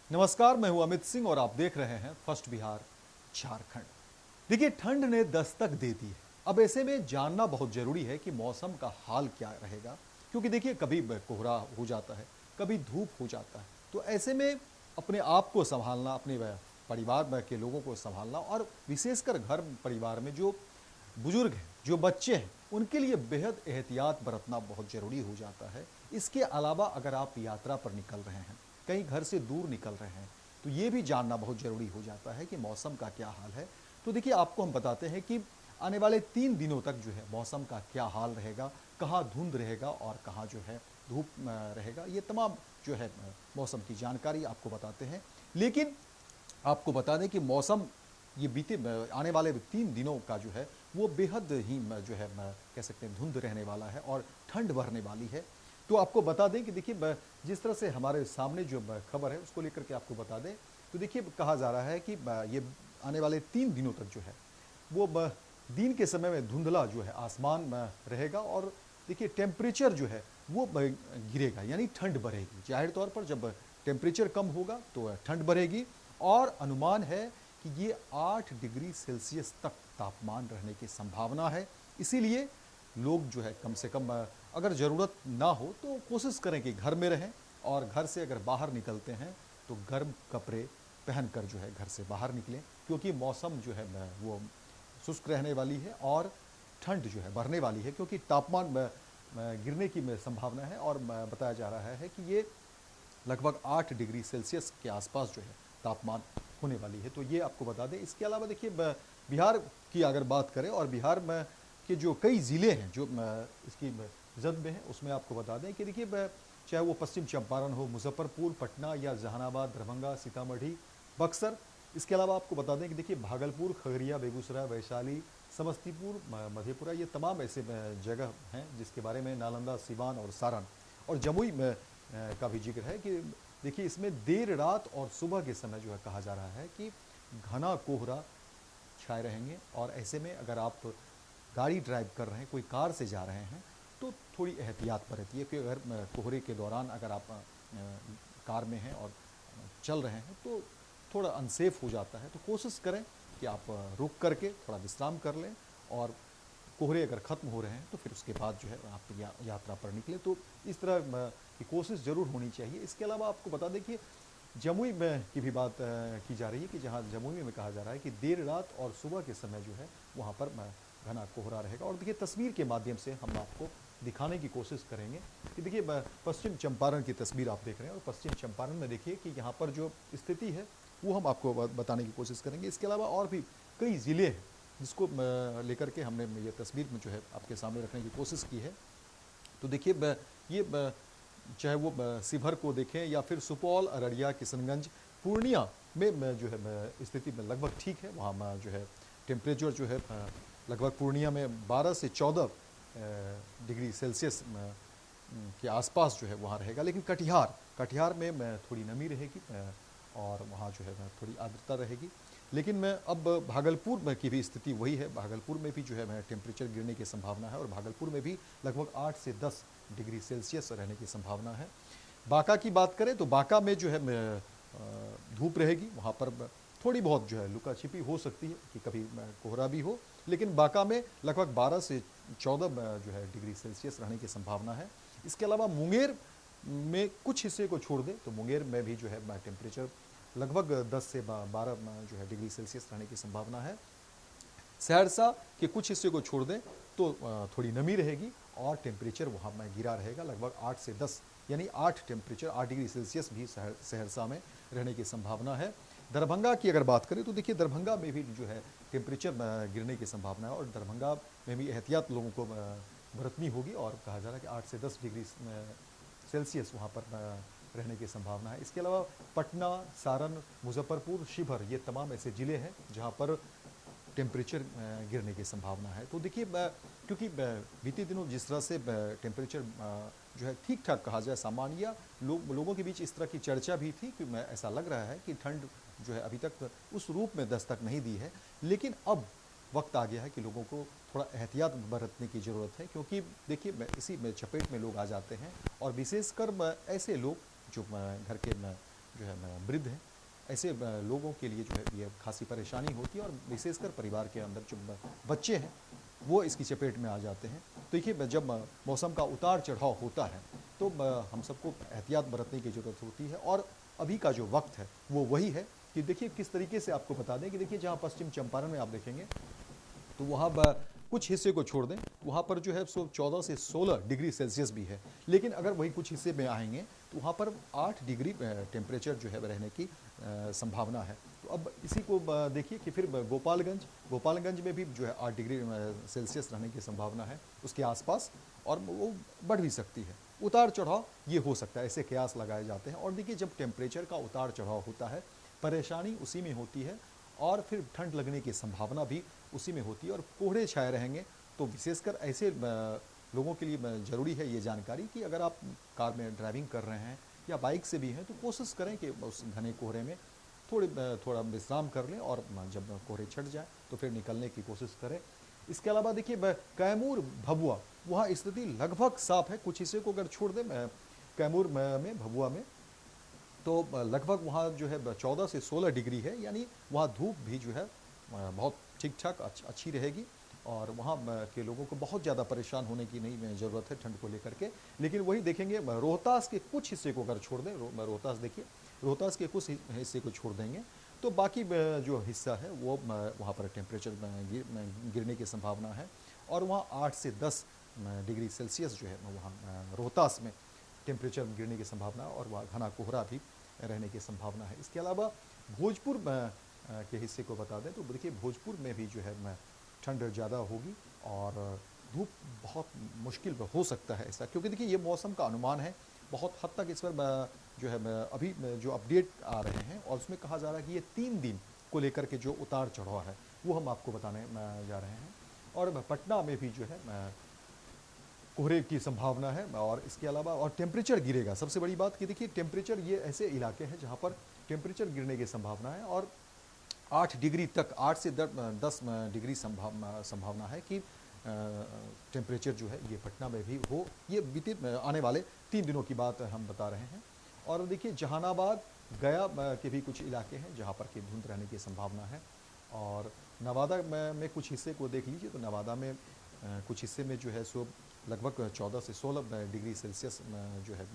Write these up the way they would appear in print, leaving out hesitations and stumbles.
नमस्कार, मैं हूं अमित सिंह और आप देख रहे हैं फर्स्ट बिहार झारखंड। देखिए, ठंड ने दस्तक दे दी है। अब ऐसे में जानना बहुत जरूरी है कि मौसम का हाल क्या रहेगा, क्योंकि देखिए कभी कोहरा हो जाता है, कभी धूप हो जाता है। तो ऐसे में अपने आप को संभालना, अपने परिवार में के लोगों को संभालना और विशेषकर घर परिवार में जो बुजुर्ग हैं, जो बच्चे हैं, उनके लिए बेहद एहतियात बरतना बहुत ज़रूरी हो जाता है। इसके अलावा अगर आप यात्रा पर निकल रहे हैं, कहीं घर से दूर निकल रहे हैं, तो ये भी जानना बहुत ज़रूरी हो जाता है कि मौसम का क्या हाल है। तो देखिए, आपको हम बताते हैं कि आने वाले 3 दिनों तक जो है मौसम का क्या हाल रहेगा, कहाँ धुंध रहेगा और कहाँ जो है धूप रहेगा। ये तमाम जो है मौसम की जानकारी आपको बताते हैं। लेकिन आपको बता दें कि मौसम ये आने वाले 3 दिनों का जो है वो बेहद ही जो है कह सकते हैं धुंध रहने वाला है और ठंड बढ़ने वाली है। तो आपको बता दें कि देखिए, जिस तरह से हमारे सामने जो खबर है उसको लेकर के आपको बता दें, तो देखिए कहा जा रहा है कि ये आने वाले 3 दिनों तक जो है वो दिन के समय में धुंधला जो है आसमान रहेगा और देखिए टेम्परेचर जो है वो गिरेगा, यानी ठंड बढ़ेगी। जाहिर तौर पर जब टेम्परेचर कम होगा तो ठंड बढ़ेगी और अनुमान है कि ये 8 डिग्री सेल्सियस तक तापमान रहने की संभावना है। इसीलिए लोग जो है कम से कम अगर ज़रूरत ना हो तो कोशिश करें कि घर में रहें, और घर से अगर बाहर निकलते हैं तो गर्म कपड़े पहनकर जो है घर से बाहर निकलें, क्योंकि मौसम जो है वो शुष्क रहने वाली है और ठंड जो है बढ़ने वाली है, क्योंकि तापमान गिरने की संभावना है और बताया जा रहा है कि ये लगभग 8 डिग्री सेल्सियस के आसपास जो है तापमान होने वाली है। तो ये आपको बता दें। इसके अलावा देखिए, बिहार की अगर बात करें और बिहार में के जो कई ज़िले हैं जो इसकी जद में हैं, उसमें आपको बता दें कि देखिए चाहे वो पश्चिम चंपारण हो, मुजफ्फरपुर, पटना या जहानाबाद, दरभंगा, सीतामढ़ी, बक्सर। इसके अलावा आपको बता दें कि देखिए भागलपुर, खगड़िया, बेगूसराय, वैशाली, समस्तीपुर, मधेपुरा, ये तमाम ऐसे जगह हैं जिसके बारे में नालंदा, सिवान और सारण और जमुई में का भी जिक्र है कि देखिए इसमें देर रात और सुबह के समय जो है कहा जा रहा है कि घना कोहरा छाए रहेंगे। और ऐसे में अगर आप गाड़ी ड्राइव कर रहे हैं, कोई कार से जा रहे हैं, तो थोड़ी एहतियात बरतिए कि अगर कोहरे के दौरान अगर आप कार में हैं और चल रहे हैं तो थोड़ा अनसेफ हो जाता है। तो कोशिश करें कि आप रुक करके थोड़ा विश्राम कर लें, और कोहरे अगर ख़त्म हो रहे हैं तो फिर उसके बाद जो है आप यात्रा पर निकलें। तो इस तरह की कोशिश ज़रूर होनी चाहिए। इसके अलावा आपको बता दें कि जमुई में की भी बात की जा रही है कि जहाँ जमुई में कहा जा रहा है कि देर रात और सुबह के समय जो है वहाँ पर घना कोहरा रहेगा। और देखिए तस्वीर के माध्यम से हम आपको दिखाने की कोशिश करेंगे कि देखिए पश्चिम चंपारण की तस्वीर आप देख रहे हैं, और पश्चिम चंपारण में देखिए कि यहाँ पर जो स्थिति है वो हम आपको बताने की कोशिश करेंगे। इसके अलावा और भी कई ज़िले हैं जिसको लेकर के हमने ये तस्वीर में जो है आपके सामने रखने की कोशिश की है। तो देखिए ये चाहे वो शिवहर को देखें या फिर सुपौल, अररिया, किशनगंज, पूर्णिया में जो है स्थिति में लगभग ठीक है। वहाँ जो है टेम्परेचर जो है लगभग पूर्णिया में 12 से 14 डिग्री सेल्सियस के आसपास जो है वहाँ रहेगा। लेकिन कटिहार में थोड़ी नमी रहेगी और वहाँ जो है थोड़ी आर्द्रता रहेगी। लेकिन मैं अब भागलपुर में की भी स्थिति वही है। भागलपुर में भी जो है टेम्परेचर गिरने की संभावना है और भागलपुर में भी लगभग 8 से 10 डिग्री सेल्सियस रहने की संभावना है। बांका की बात करें तो बांका में जो है धूप रहेगी, वहाँ पर थोड़ी बहुत जो है लुका छिपी हो सकती है कि कभी कोहरा भी हो, लेकिन बांका में लगभग 12 से 14 जो है डिग्री सेल्सियस रहने की संभावना है। इसके अलावा मुंगेर में कुछ हिस्से को छोड़ दें तो मुंगेर में भी जो है टेम्परेचर लगभग 10 से 12 जो है डिग्री सेल्सियस रहने की संभावना है। सहरसा के कुछ हिस्से को छोड़ दें तो थोड़ी नमी रहेगी और टेम्परेचर वहाँ में गिरा रहेगा लगभग 8 से 10, यानी 8 डिग्री सेल्सियस भी सहरसा में रहने की संभावना है। दरभंगा की अगर बात करें तो देखिए दरभंगा में भी जो है टेम्परेचर गिरने की संभावना है और दरभंगा में भी एहतियात लोगों को बरतनी होगी और कहा जा रहा है कि 8 से 10 डिग्री सेल्सियस वहाँ पर रहने की संभावना है। इसके अलावा पटना, सारण, मुजफ्फरपुर, शिवहर, ये तमाम ऐसे ज़िले हैं जहाँ पर टेम्परेचर गिरने की संभावना है। तो देखिए क्योंकि बीते दिनों जिस तरह से टेम्परेचर जो है ठीक ठाक कहा जाए सामान्य, या लोगों के बीच इस तरह की चर्चा भी थी कि ऐसा लग रहा है कि ठंड जो है अभी तक उस रूप में दस्तक नहीं दी है। लेकिन अब वक्त आ गया है कि लोगों को थोड़ा एहतियात बरतने की ज़रूरत है, क्योंकि देखिए इसी में चपेट में लोग आ जाते हैं, और विशेषकर ऐसे लोग जो घर के जो है वृद्ध हैं, ऐसे लोगों के लिए जो है ये खासी परेशानी होती है, और विशेषकर परिवार के अंदर जो बच्चे हैं वो इसकी चपेट में आ जाते हैं। तो देखिए, जब मौसम का उतार चढ़ाव होता है तो हम सबको एहतियात बरतने की ज़रूरत होती है। और अभी का जो वक्त है वो वही है कि देखिए किस तरीके से आपको बता दें कि देखिए जहाँ पश्चिम चंपारण में आप देखेंगे तो वहाँ कुछ हिस्से को छोड़ दें, वहाँ पर जो है सो 14 से 16 डिग्री सेल्सियस भी है। लेकिन अगर वही कुछ हिस्से में आएंगे तो वहाँ पर 8 डिग्री टेम्परेचर जो है रहने की संभावना है। तो अब इसी को देखिए कि फिर गोपालगंज में भी जो है 8 डिग्री सेल्सियस रहने की संभावना है उसके आसपास, और वो बढ़ भी सकती है। उतार चढ़ाव ये हो सकता है, ऐसे कयास लगाए जाते हैं। और देखिए, जब टेम्परेचर का उतार चढ़ाव होता है परेशानी उसी में होती है, और फिर ठंड लगने की संभावना भी उसी में होती है, और कोहरे छाए रहेंगे। तो विशेषकर ऐसे लोगों के लिए ज़रूरी है ये जानकारी कि अगर आप कार में ड्राइविंग कर रहे हैं या बाइक से भी हैं तो कोशिश करें कि उस घने कोहरे में थोड़ा विश्राम कर लें, और जब कोहरे छट जाए तो फिर निकलने की कोशिश करें। इसके अलावा देखिए, कैमूर भभुआ वहाँ स्थिति लगभग साफ है। कुछ हिस्से को अगर छोड़ दें कैमूर में भभुआ में, तो लगभग वहाँ जो है 14 से 16 डिग्री है, यानी वहाँ धूप भी जो है बहुत ठीक ठाक अच्छी रहेगी, और वहाँ के लोगों को बहुत ज़्यादा परेशान होने की नहीं ज़रूरत है ठंड को लेकर के। लेकिन वही देखेंगे, रोहतास के कुछ हिस्से को अगर छोड़ दें, रोहतास देखिए, रोहतास के कुछ हिस्से को छोड़ देंगे तो बाकी जो हिस्सा है वो वहाँ पर टेम्परेचर गिरने की संभावना है, और वहाँ 8 से 10 डिग्री सेल्सियस जो है वहाँ रोहतास में टेम्परेचर गिरने की संभावना, और वहाँ घना कोहरा भी रहने की संभावना है। इसके अलावा भोजपुर के हिस्से को बता दें तो देखिए, भोजपुर में भी जो है ठंड ज़्यादा होगी, और धूप बहुत मुश्किल हो सकता है ऐसा, क्योंकि देखिए ये मौसम का अनुमान है। बहुत हद तक इस पर जो है अभी जो अपडेट आ रहे हैं, और उसमें कहा जा रहा है कि ये 3 दिन को लेकर के जो उतार चढ़ाव है वो हम आपको बताने जा रहे हैं। और पटना में भी जो है कोहरे की संभावना है, और इसके अलावा और टेम्परेचर गिरेगा। सबसे बड़ी बात कि देखिए, टेम्परेचर ये ऐसे इलाके हैं जहाँ पर टेम्परेचर गिरने की संभावना है, और 8 डिग्री तक, 8 से 10 डिग्री संभावना है कि टेम्परेचर जो है ये पटना में भी हो। ये बीते आने वाले 3 दिनों की बात हम बता रहे हैं। और देखिए, जहानाबाद गया के भी कुछ इलाके हैं जहाँ पर कि धुंध रहने की संभावना है। और नवादा में कुछ हिस्से को देख लीजिए तो नवादा में कुछ हिस्से में जो है सो लगभग 14 से 16 डिग्री सेल्सियस जो है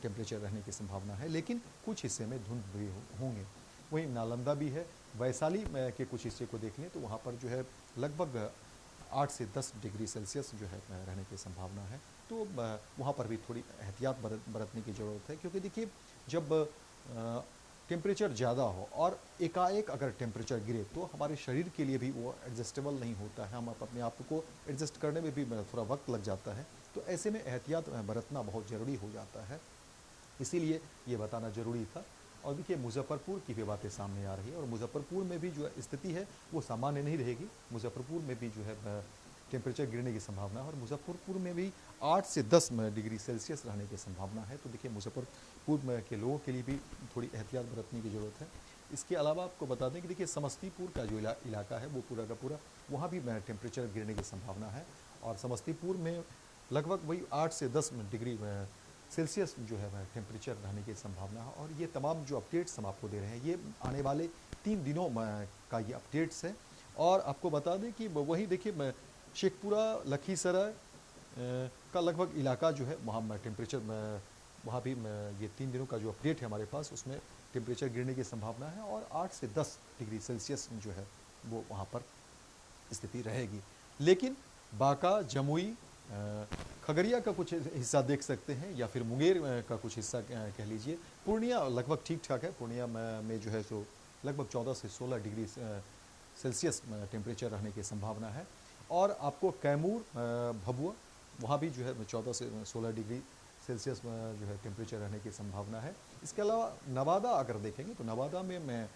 टेम्परेचर रहने की संभावना है, लेकिन कुछ हिस्से में धुंध भी होंगे। वहीं नालंदा भी है। वैशाली के कुछ हिस्से को देख लें तो वहाँ पर जो है लगभग 8 से 10 डिग्री सेल्सियस जो है रहने की संभावना है। तो वहाँ पर भी थोड़ी एहतियात बरतने की ज़रूरत है, क्योंकि देखिए, जब टेम्परेचर ज़्यादा हो और एकाएक अगर टेम्परेचर गिरे तो हमारे शरीर के लिए भी वो एडजस्टेबल नहीं होता है। हम अपने आप को एडजस्ट करने में भी थोड़ा वक्त लग जाता है। तो ऐसे में एहतियात बरतना बहुत ज़रूरी हो जाता है, इसीलिए ये बताना ज़रूरी था। और देखिए, मुजफ्फरपुर की भी बातें सामने आ रही है, और मुजफ्फरपुर में भी जो स्थिति है वो सामान्य नहीं रहेगी। मुजफ्फरपुर में भी जो है टेम्परेचर गिरने की संभावना है, और मुजफ्फरपुर में भी 8 से 10 डिग्री सेल्सियस रहने की संभावना है। तो देखिए, मुजफ्फरपुर के लोगों के लिए भी थोड़ी एहतियात बरतने की ज़रूरत है। इसके अलावा आपको बता दें कि देखिए, समस्तीपुर का जो इलाका है वो पूरा का पूरा, वहाँ भी टेम्परेचर गिरने की संभावना है, और समस्तीपुर में लगभग वही 8 से 10 डिग्री सेल्सियस जो है टेम्परेचर रहने की संभावना है। और ये तमाम जो अपडेट्स हम आपको दे रहे हैं ये आने वाले 3 दिनों का ये अपडेट्स है। और आपको बता दें कि वही देखिए, शेखपुरा लखीसराय का लगभग इलाका जो है वहाँ टेम्परेचर वहाँ भी ये 3 दिनों का जो अपडेट है हमारे पास, उसमें टेम्परेचर गिरने की संभावना है, और 8 से 10 डिग्री सेल्सियस जो है वो वहाँ पर स्थिति रहेगी। लेकिन बांका, जमुई, खगड़िया का कुछ हिस्सा देख सकते हैं, या फिर मुंगेर का कुछ हिस्सा कह लीजिए। पूर्णिया लगभग ठीक ठाक है। पूर्णिया में जो है सो लगभग 14 से 16 डिग्री सेल्सियस टेम्परेचर रहने की संभावना है। और आपको कैमूर, भभुआ, वहाँ भी जो है 14 से 16 डिग्री सेल्सियस जो है टेम्परेचर रहने की संभावना है। इसके अलावा नवादा अगर देखेंगे तो नवादा में मैं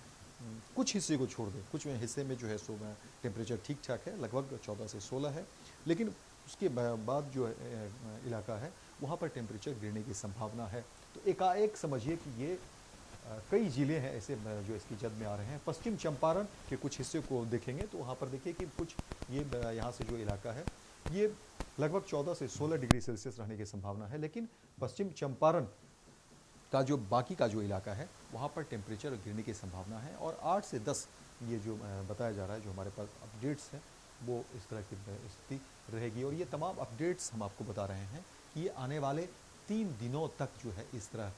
कुछ हिस्से को छोड़ दें, कुछ हिस्से में जो है सो टेम्परेचर ठीक ठाक है, लगभग 14 से 16 है। लेकिन उसके बाद जो इलाका है वहाँ पर टेम्परेचर गिरने की संभावना है। तो एकाएक समझिए कि ये कई ज़िले हैं ऐसे जो इसकी जद में आ रहे हैं। पश्चिम चंपारण के कुछ हिस्से को देखेंगे तो वहाँ पर देखिए कि कुछ ये यहाँ से जो इलाका है ये लगभग 14 से 16 डिग्री सेल्सियस रहने की संभावना है। लेकिन पश्चिम चंपारण का जो बाकी का जो इलाका है वहाँ पर टेम्परेचर गिरने की संभावना है। और 8 से 10 ये जो बताया जा रहा है, जो हमारे पास अपडेट्स हैं, वो इस तरह की स्थिति रहेगी। और ये तमाम अपडेट्स हम आपको बता रहे हैं कि ये आने वाले 3 दिनों तक जो है इस तरह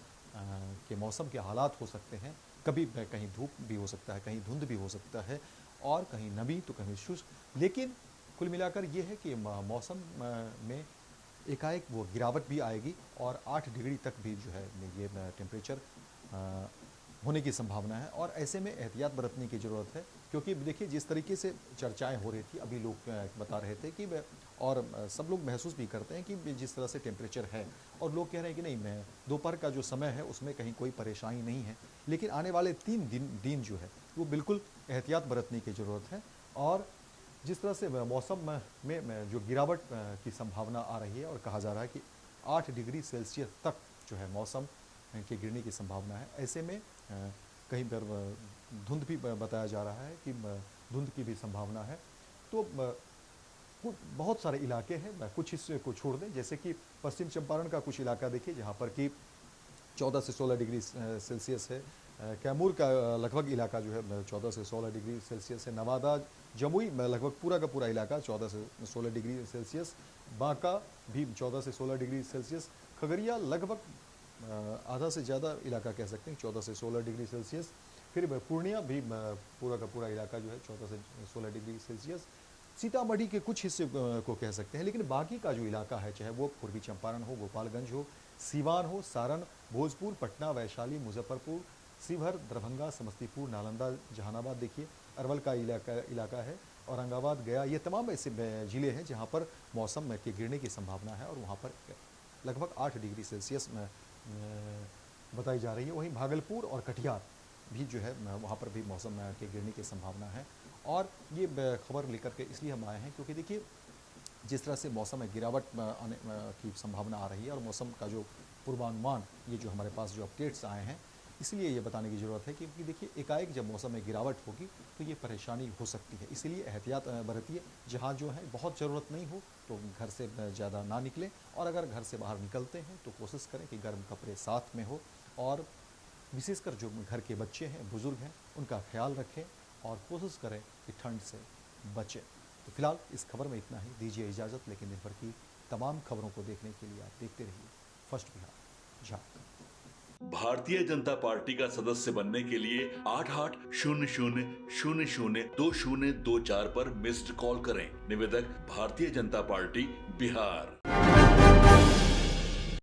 के मौसम के हालात हो सकते हैं। कभी कहीं धूप भी हो सकता है, कहीं धुंध भी हो सकता है, और कहीं नमी तो कहीं शुष्क। लेकिन कुल मिलाकर ये है कि मौसम में एकाएक वो गिरावट भी आएगी और 8 डिग्री तक भी जो है ये टेम्परेचर होने की संभावना है। और ऐसे में एहतियात बरतने की ज़रूरत है, क्योंकि देखिए जिस तरीके से चर्चाएं हो रही थी, अभी लोग बता रहे थे कि और सब लोग महसूस भी करते हैं कि जिस तरह से टेम्परेचर है, और लोग कह रहे हैं कि नहीं, मैं दोपहर का जो समय है उसमें कहीं कोई परेशानी नहीं है। लेकिन आने वाले 3 दिन जो है वो बिल्कुल एहतियात बरतने की ज़रूरत है। और जिस तरह से मौसम में जो गिरावट की संभावना आ रही है, और कहा जा रहा है कि 8 डिग्री सेल्सियस तक जो है मौसम के गिरने की संभावना है। ऐसे में कहीं पर धुंध भी बताया जा रहा है कि धुंध की भी संभावना है। तो बहुत सारे इलाके हैं, कुछ हिस्से को छोड़ दें, जैसे कि पश्चिम चंपारण का कुछ इलाका देखिए जहाँ पर कि 14 से 16 डिग्री सेल्सियस है। कैमूर का लगभग इलाका जो है 14 से 16 डिग्री सेल्सियस है। नवादा, जमुई में लगभग पूरा का पूरा इलाका 14 से 16 डिग्री सेल्सियस। बांका भी 14 से 16 डिग्री सेल्सियस। खगड़िया लगभग आधा से ज़्यादा इलाका कह सकते हैं 14 से 16 डिग्री सेल्सियस। फिर पूर्णिया भी पूरा का पूरा इलाका जो है 14 से 16 डिग्री सेल्सियस। सीतामढ़ी के कुछ हिस्से को कह सकते हैं, लेकिन बाकी का जो इलाका है, चाहे वो पूर्वी चंपारण हो, गोपालगंज हो, सीवान हो, सारण, भोजपुर, पटना, वैशाली, मुजफ्फरपुर, शिवहर, दरभंगा, समस्तीपुर, नालंदा, जहानाबाद, देखिए अरवल का इलाका है, औरंगाबाद, गया, ये तमाम ऐसे ज़िले हैं जहाँ पर मौसम के गिरने की संभावना है और वहाँ पर लगभग 8 डिग्री सेल्सियस में बताई जा रही है। वहीं भागलपुर और कटिहार भी जो है वहाँ पर भी मौसम के गिरने की संभावना है। और ये खबर लेकर के इसलिए हम आए हैं क्योंकि देखिए जिस तरह से मौसम में गिरावट आने की संभावना आ रही है, और मौसम का जो पूर्वानुमान, ये जो हमारे पास जो अपडेट्स आए हैं, इसलिए ये बताने की ज़रूरत है क्योंकि देखिए एकाएक जब मौसम में गिरावट होगी तो ये परेशानी हो सकती है। इसीलिए एहतियात बरतिए। जहाँ जो है बहुत ज़रूरत नहीं हो तो घर से ज़्यादा ना निकलें, और अगर घर से बाहर निकलते हैं तो कोशिश करें कि गर्म कपड़े साथ में हो, और विशेषकर जो घर के बच्चे हैं, बुज़ुर्ग हैं, उनका ख्याल रखें और कोशिश करें कि ठंड से बचें। तो फिलहाल इस खबर में इतना ही। दीजिए इजाज़त, लेकिन दिन भर की तमाम खबरों को देखने के लिए आप देखते रहिए फर्स्ट बिहार झारखंड। भारतीय जनता पार्टी का सदस्य बनने के लिए 8800002024 पर मिस्ड कॉल करें। निवेदक, भारतीय जनता पार्टी, बिहार।